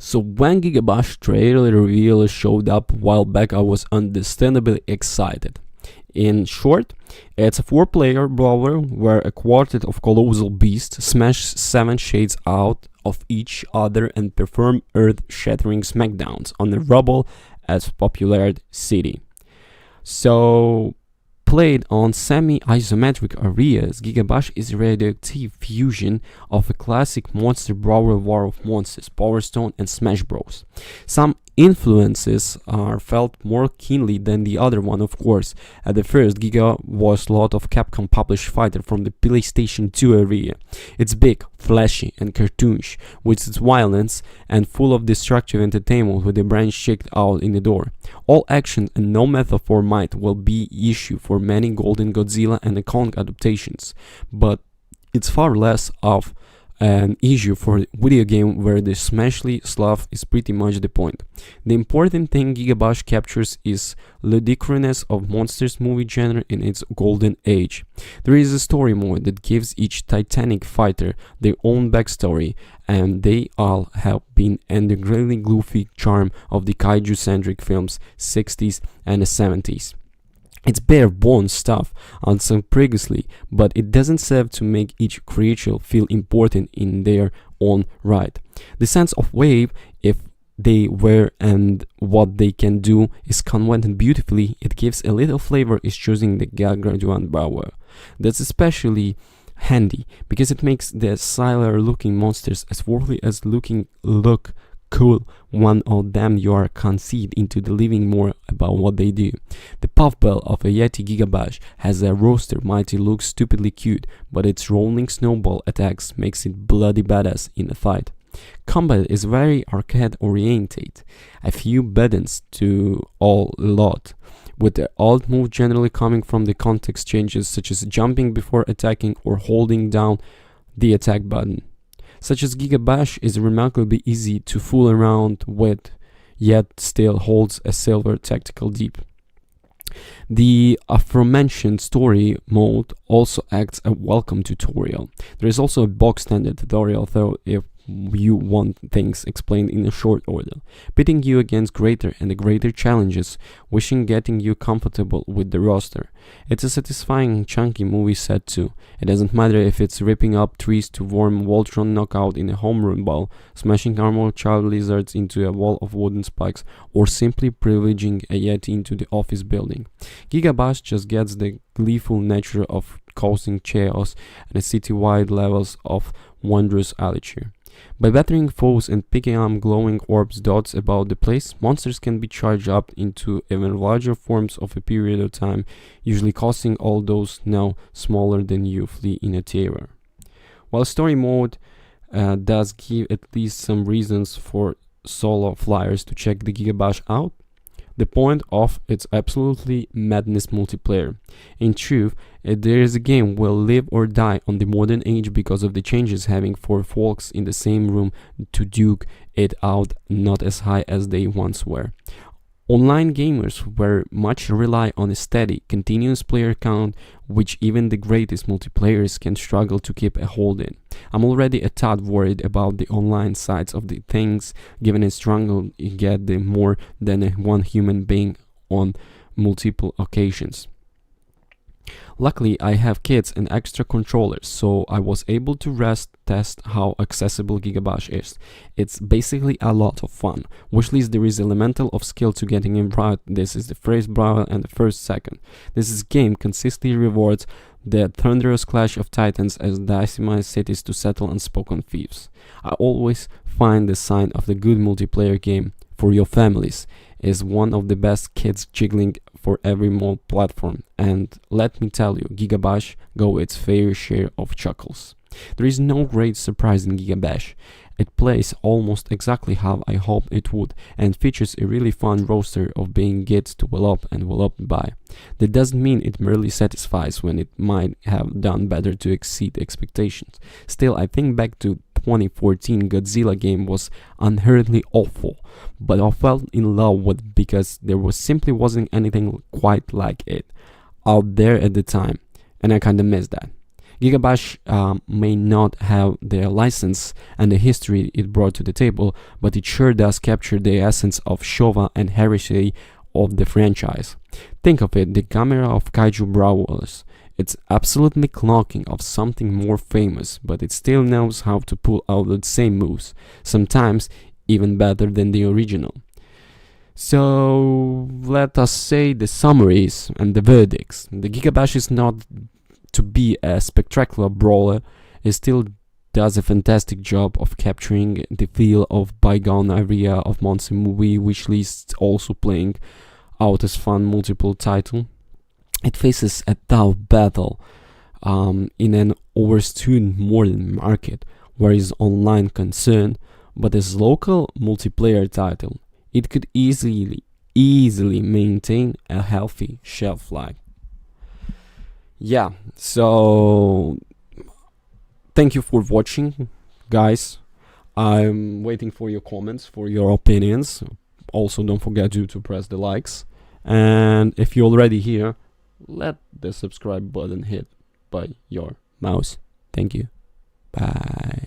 So when GigaBash trailer reveal showed up a while back, I was understandably excited. In short, it's a 4-player brawler where a quartet of colossal beasts smash 7 shades out of each other and perform earth-shattering smackdowns on the rubble as populated city. So, played on semi-isometric areas, GigaBash is a radioactive fusion of a classic monster brawler War of Monsters, Power Stone, and Smash Bros. Some influences are felt more keenly than the other one, of course. At the first, Giga was a lot of Capcom published fighter from the PlayStation 2 area. It's big, flashy, and cartoonish, with its violence and full of destructive entertainment with the branch checked out in the door. All action and no metaphor might well be issue for many Golden Godzilla and the Kong adaptations, but it's far less of an issue for a video game where the smashly stuff is pretty much the point. The important thing GigaBash captures is ludicrousness of monsters movie genre in its golden age. There is a story mode that gives each titanic fighter their own backstory, and they all have been an incredibly goofy charm of the kaiju-centric films 60s and the 70s. It's bare bones stuff on some previously, but it doesn't serve to make each creature feel important in their own right. The sense of wave, if they were and what they can do, is conveyed beautifully. It gives a little flavor is choosing the Gargantuan Brawler. That's especially handy because it makes the silver looking monsters as worthy as look cool. One of them you are conceited into the living more about what they do. The puffball of a Yeti GigaBash has a roster mighty looks stupidly cute, but its rolling snowball attacks makes it bloody badass in a fight. Combat is very arcade oriented, a few buttons to all lot, with the alt move generally coming from the context changes such as jumping before attacking or holding down the attack button. Such as GigaBash is remarkably easy to fool around with, yet still holds a silver tactical deep. The aforementioned story mode also acts as a welcome tutorial. There is also a box standard tutorial, though, if you want things explained in a short order, pitting you against greater and greater challenges, wishing getting you comfortable with the roster. It's a satisfying chunky movie set too. It doesn't matter if it's ripping up trees to warm Voltron knockout in a home run ball, smashing armored child lizards into a wall of wooden spikes, or simply privileging a Yeti into the office building. GigaBash just gets the gleeful nature of causing chaos and a city-wide levels of wondrous allure. By battering foes and picking up glowing orbs dots about the place, monsters can be charged up into even larger forms of a period of time, usually causing all those now smaller than you flee in a terror. While story mode does give at least some reasons for solo flyers to check the GigaBash out, the point of its absolutely madness multiplayer. In truth, there is a game will live or die on the modern age because of the changes having 4 folks in the same room to duke it out not as high as they once were. Online gamers very much rely on a steady, continuous player count, which even the greatest multiplayers can struggle to keep a hold in. I'm already a tad worried about the online sides of the things, given a struggle to get the more than one human being on multiple occasions. Luckily, I have kids and extra controllers, so I was able to test how accessible GigaBash is. It's basically a lot of fun. Wishlist there is elemental of skill to getting in right. This is the first brawler and the first second. This game consistently rewards the thunderous clash of titans as decimate cities to settle unspoken thieves. I always find the sign of the good multiplayer game for your families is one of the best kids jiggling for every mode platform, and let me tell you, GigaBash go its fair share of chuckles. There is no great surprise in GigaBash. It plays almost exactly how I hoped it would, and features a really fun roster of being gets to well up and well up by. That doesn't mean it merely satisfies when it might have done better to exceed expectations. Still, I think back to 2014 Godzilla game was unheardedly awful, but I felt in love with because there simply wasn't anything quite like it out there at the time, and I kinda miss that. GigaBash may not have the license and the history it brought to the table, but it sure does capture the essence of Showa and heritage of the franchise. Think of it, the camera of Kaiju Brawlers. It's absolutely clocking of something more famous, but it still knows how to pull out the same moves, sometimes even better than the original. So let us say the summaries and the verdicts. The GigaBash is not to be a spectacular brawler, it still does a fantastic job of capturing the feel of bygone area of monster movie wishlist, also playing out as fun multiple title. It faces a tough battle in an overstuned modern market where is online concerned, but as local multiplayer title, it could easily maintain a healthy shelf life. Yeah, so thank you for watching, guys. I'm waiting for your comments, for your opinions. Also, don't forget to press the likes. And if you're already here, let the subscribe button hit by your mouse. Thank you. Bye.